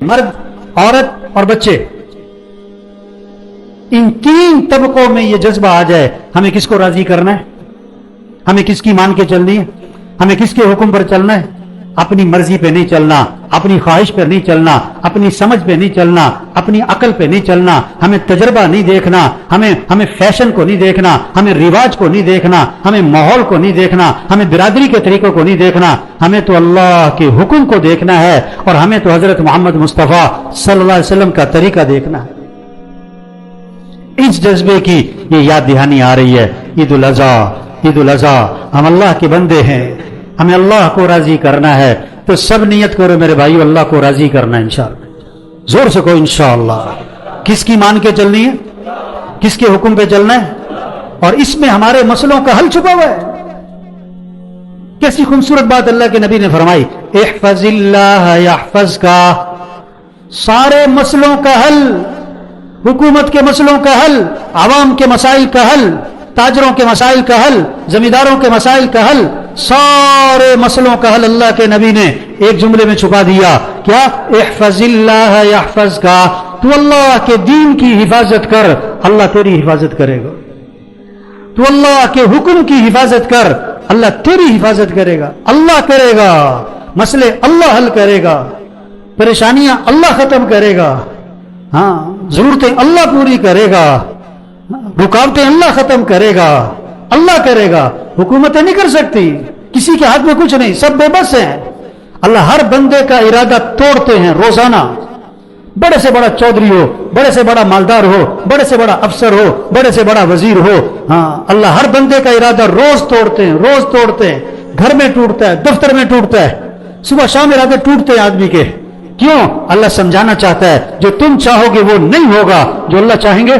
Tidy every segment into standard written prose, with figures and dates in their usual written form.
مرد، عورت اور بچے، ان تین طبقوں میں یہ جذبہ آ جائے، ہمیں کس کو راضی کرنا ہے، ہمیں کس کی مان کے چلنی ہے، ہمیں کس کے حکم پر چلنا ہے، اپنی مرضی پہ نہیں چلنا، اپنی خواہش پہ نہیں چلنا، اپنی سمجھ پہ نہیں چلنا، اپنی عقل پہ نہیں چلنا، ہمیں تجربہ نہیں دیکھنا، ہمیں فیشن کو نہیں دیکھنا، ہمیں رواج کو نہیں دیکھنا، ہمیں ماحول کو نہیں دیکھنا، ہمیں برادری کے طریقوں کو نہیں دیکھنا، ہمیں تو اللہ کے حکم کو دیکھنا ہے، اور ہمیں تو حضرت محمد مصطفیٰ صلی اللہ علیہ وسلم کا طریقہ دیکھنا ہے۔ اس جذبے کی یہ یاد دہانی آ رہی ہے۔ عید الاضحیٰ، ہم اللہ کے بندے ہیں، ہمیں اللہ کو راضی کرنا ہے، تو سب نیت کرو میرے بھائیو، اللہ کو راضی کرنا ہے انشاءاللہ، زور سے کہو انشاءاللہ۔ کس کی مان کے چلنی ہے، کس کے حکم پہ چلنا ہے، اور اس میں ہمارے مسئلوں کا حل چھپا ہوا ہے۔ کیسی خوبصورت بات اللہ کے نبی نے فرمائی، احفظ اللہ یحفظ کا، سارے مسئلوں کا حل، حکومت کے مسئلوں کا حل، عوام کے مسائل کا حل، تاجروں کے مسائل کا حل، زمینداروں کے مسائل کا حل، سارے مسئلوں کا حل اللہ کے نبی نے ایک جملے میں چھپا دیا۔ کیا؟ احفظ اللہ یحفظ کا، تو اللہ کے دین کی حفاظت کر، اللہ تیری حفاظت کرے گا۔ تو اللہ کے حکم کی حفاظت کر، اللہ تیری حفاظت کرے گا۔ اللہ کرے گا، مسئلے اللہ حل کرے گا، پریشانیاں اللہ ختم کرے گا، ہاں ضرورتیں اللہ پوری کرے گا، رکاوٹیں اللہ ختم کرے گا، اللہ کرے گا۔ حکومتیں نہیں کر سکتی، کسی کے ہاتھ میں کچھ نہیں، سب بے بس ہیں۔ اللہ ہر بندے کا ارادہ توڑتے ہیں روزانہ، بڑے سے بڑا چودھری ہو، بڑے سے بڑا مالدار ہو، بڑے سے بڑا افسر ہو، بڑے سے بڑا وزیر ہو، ہاں اللہ ہر بندے کا ارادہ روز توڑتے ہیں، روز توڑتے ہیں۔ گھر میں ٹوٹتا ہے، دفتر میں ٹوٹتا ہے، صبح شام ارادے ٹوٹتے ہیں آدمی کے۔ کیوں؟ اللہ سمجھانا چاہتا ہے جو تم چاہو گے وہ نہیں ہوگا، جو اللہ چاہیں گے۔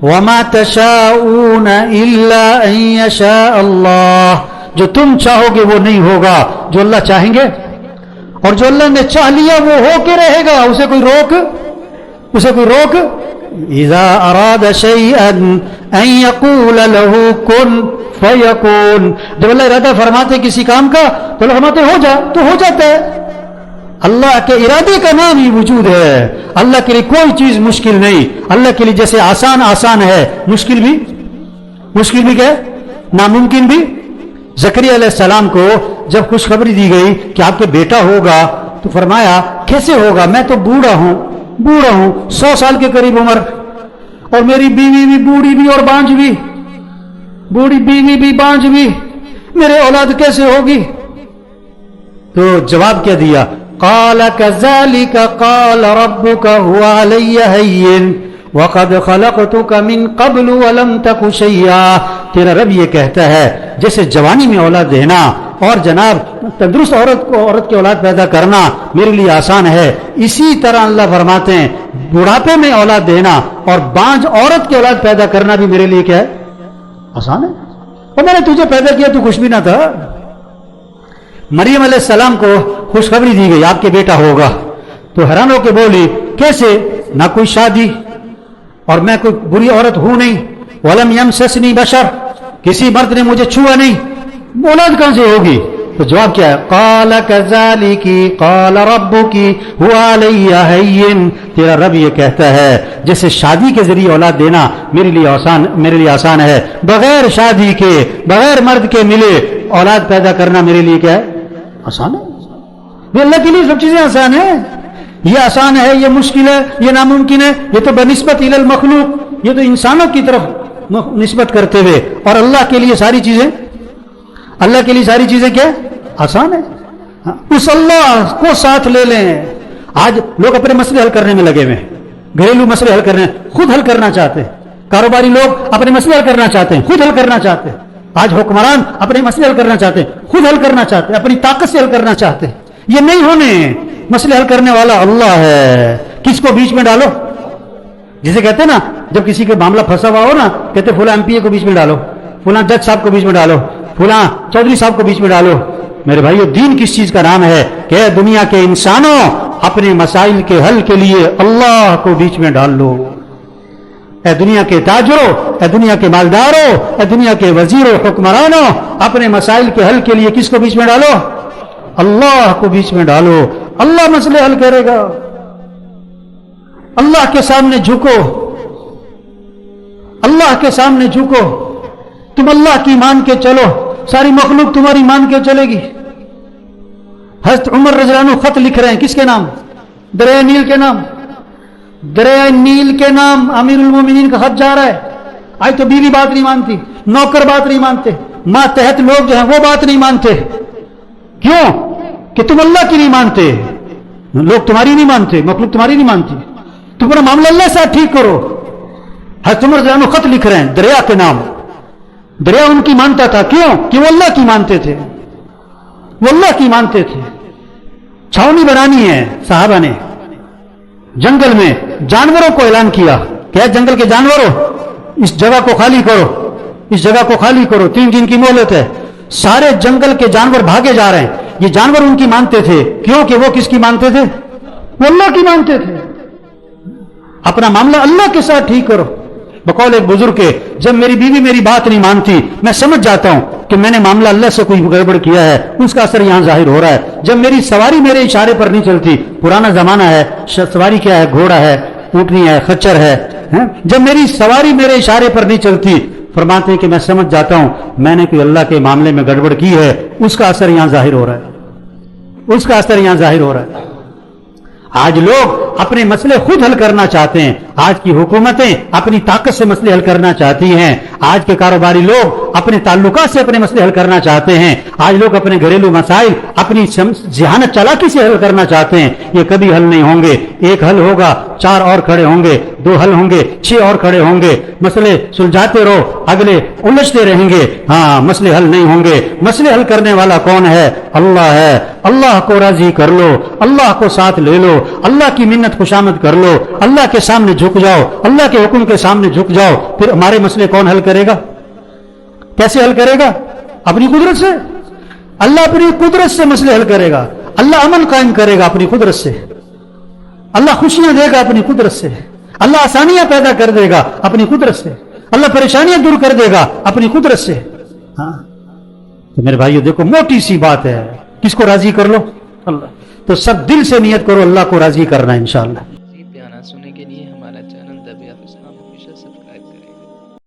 وَمَا تَشَاءُونَ إِلَّا أَن يَشَاءَ اللَّهُ، جو تم چاہو گے وہ نہیں ہوگا، جو اللہ چاہیں گے۔ اور جو اللہ نے چاہ لیا وہ ہو کے رہے گا، اسے کوئی روک اِذَا أَرَادَ شَيْئًا أَن يَقُولَ لَهُ كُن فَيَكُونُ، جب اللہ ارادہ فرماتے کسی کام کا تو اللہ فرماتے ہو جا، تو ہو جاتا ہے۔ اللہ کے ارادے کا نام ہی وجود ہے۔ اللہ کے لیے کوئی چیز مشکل نہیں۔ اللہ کے لیے جیسے آسان ہے، مشکل بھی کیا ہے؟ ناممکن بھی۔ زکریا علیہ السلام کو جب خوشخبری دی گئی کہ آپ کے بیٹا ہوگا تو فرمایا کیسے ہوگا، میں تو بوڑھا ہوں 100 سال کے قریب عمر، اور میری بیوی بھی بوڑھی بھی اور بانجھ بھی، بوڑھی بیوی بھی بانجھ بھی، میرے اولاد کیسے ہوگی؟ تو جواب کیا دیا؟ قال كذلك قال ربك هو علي هين وقد خلقتك من قبل ولم تك شيئا، تیرا رب یہ کہتا ہے جیسے جوانی میں اولاد دینا اور جناب تندرست عورت کی اولاد پیدا کرنا میرے لیے آسان ہے، اسی طرح اللہ فرماتے ہیں بڑھاپے میں اولاد دینا اور بانجھ عورت کی اولاد پیدا کرنا بھی میرے لیے کیا ہے؟ آسان ہے۔ اور میں نے تجھے پیدا کیا تو کچھ بھی نہ تھا۔ مریم علیہ السلام کو خوشخبری دی گئی آپ کے بیٹا ہوگا، تو حیران ہو کے بولی کیسے؟ نہ کوئی شادی، اور میں کوئی بری عورت ہوں نہیں، ولم یمسسنی بشر، کسی مرد نے مجھے چھوا نہیں، اولاد کہاں سے ہوگی؟ تو جواب کیا ہے؟ قال كذلك قال ربك هو علي هين، تیرا رب یہ کہتا ہے جیسے شادی کے ذریعے اولاد دینا میرے لیے آسان ہے، بغیر شادی کے، بغیر مرد کے ملے اولاد پیدا کرنا میرے لیے کیا ہے؟ آسان ہے۔ یہ اللہ کے لیے سب چیزیں آسان ہیں۔ یہ آسان ہے، یہ مشکل ہے، یہ ناممکن ہے، یہ تو بنسبت الی المخلوق، یہ تو انسانوں کی طرف نسبت کرتے ہوئے، اور اللہ کے لیے ساری چیزیں کیا آسان ہے۔ اس اللہ کو ساتھ لے لیں۔ آج لوگ اپنے مسئلے حل کرنے میں لگے ہوئے ہیں، گھریلو مسئلے حل کرنے، خود حل کرنا چاہتے ہیں۔ کاروباری لوگ اپنے مسئلے حل کرنا چاہتے ہیں، خود حل کرنا چاہتے ہیں۔ آج حکمران اپنے مسئلے حل کرنا چاہتے ہیں، خود حل کرنا چاہتے ہیں، اپنی طاقت سے حل کرنا چاہتے ہیں۔ یہ نہیں ہونے، مسئلے حل کرنے والا اللہ ہے۔ کس کو بیچ میں ڈالو؟ جسے کہتے ہیں نا جب کسی کا معاملہ پھنسا ہوا ہو نا، کہتے فلاں MP کو بیچ میں ڈالو، فلاں جج صاحب کو بیچ میں ڈالو، فلاں چودھری صاحب کو بیچ میں ڈالو۔ میرے بھائیو دین کس چیز کا نام ہے کہ دنیا کے انسانوں اپنے مسائل کے حل کے لیے اللہ کو بیچ میں ڈال لو۔ اے دنیا کے تاجروں، اے دنیا کے مالداروں، اے دنیا کے وزیروں، حکمرانوں، اپنے مسائل کے حل کے لیے کس کو بیچ میں ڈالو؟ اللہ کو بیچ میں ڈالو۔ اللہ مسئلے حل کرے گا. اللہ کے سامنے جھکو, اللہ کے سامنے جھکو. تم اللہ کی مان کے چلو, ساری مخلوق تمہاری مان کے چلے گی. حضرت عمر رضی اللہ عنہ خط لکھ رہے ہیں, کس کے نام؟ دریائے نیل کے نام. دریائے نیل کے نام امیر المومنین کا خط جا رہا ہے. آج تو بیوی بات نہیں مانتی, نوکر بات نہیں مانتے, ماتحت لوگ جو ہیں وہ بات نہیں مانتے. کیوں؟ کہ تم اللہ کی نہیں مانتے, لوگ تمہاری نہیں مانتے, مخلوق تمہاری نہیں مانتی. تمہارا معاملہ اللہ سے ٹھیک کرو. حضرت عمر رضی اللہ عنہ خط لکھ رہے ہیں دریا کے نام. دریا ان کی مانتا تھا, کیوں؟ کہ وہ اللہ کی مانتے تھے, وہ اللہ کی مانتے تھے. چھاونی بنانی ہے, صحابہ نے جنگل میں جانوروں کو اعلان کیا کہ جنگل کے جانوروں اس جگہ کو خالی کرو, اس جگہ کو خالی کرو, 3 دن کی مہلت ہے. سارے جنگل کے جانور بھاگے جا رہے ہیں. یہ جانور ان کی مانتے تھے, کیوں کہ وہ کس کی مانتے تھے؟ وہ اللہ کی مانتے تھے. اپنا معاملہ اللہ کے ساتھ ٹھیک کرو. بقول ایک بزرگ کے, جب میری بیوی میری بات نہیں مانتی میں سمجھ جاتا ہوں کہ میں نے معاملہ اللہ سے کوئی گڑبڑ کیا ہے, اس کا اثر یہاں ظاہر ہو رہا ہے. جب میری سواری میرے اشارے پر نہیں چلتی, پرانا زمانہ ہے, سواری کیا ہے؟ گھوڑا ہے, اونٹنی ہے, خچر ہے. جب میری سواری میرے اشارے پر نہیں چلتی, فرماتے ہیں کہ میں سمجھ جاتا ہوں میں نے کوئی اللہ کے معاملے میں گڑبڑ کی ہے, اس کا اثر یہاں ظاہر ہو رہا ہے, اس کا اثر یہاں ظاہر ہو رہا ہے. آج لوگ اپنے مسئلے خود حل کرنا چاہتے ہیں. آج کی حکومتیں اپنی طاقت سے مسئلے حل کرنا چاہتی ہیں. آج کے کاروباری لوگ اپنے تعلقات سے اپنے مسئلے حل کرنا چاہتے ہیں. آج لوگ اپنے گھریلو مسائل اپنی ذہانت چالاکی سے حل کرنا چاہتے ہیں. یہ کبھی حل نہیں ہوں گے. ایک حل ہوگا, 4 اور کھڑے ہوں گے, 2 حل ہوں گے, 6 اور کھڑے ہوں گے. مسئلے سلجھاتے رہو, اگلے الجھتے رہیں گے. ہاں, مسئلے حل نہیں ہوں گے. مسئلے حل کرنے والا کون ہے؟ اللہ ہے. اللہ کو راضی کر لو, اللہ کو ساتھ لے لو, اللہ کی منت خوشامد کر لو, اللہ کے سامنے جھک جاؤ, اللہ کے حکم کے سامنے جھک جاؤ. پھر ہمارے مسئلے کون حل کرے گا؟ کیسے حل کرے گا؟ اپنی قدرت سے. اللہ اپنی قدرت سے مسئلے حل کرے گا. اللہ امن قائم کرے گا اپنی قدرت سے. اللہ خوشیاں دے گا اپنی قدرت سے. اللہ آسانیاں پیدا کر دے گا اپنی قدرت سے. اللہ پریشانیاں دور کر دے گا اپنی قدرت سے. ہاں تو میرے بھائیو دیکھو, موٹی سی بات ہے, کس کو راضی کر لو؟ اللہ. تو سب دل سے نیت کرو اللہ کو راضی کرنا انشاءاللہ.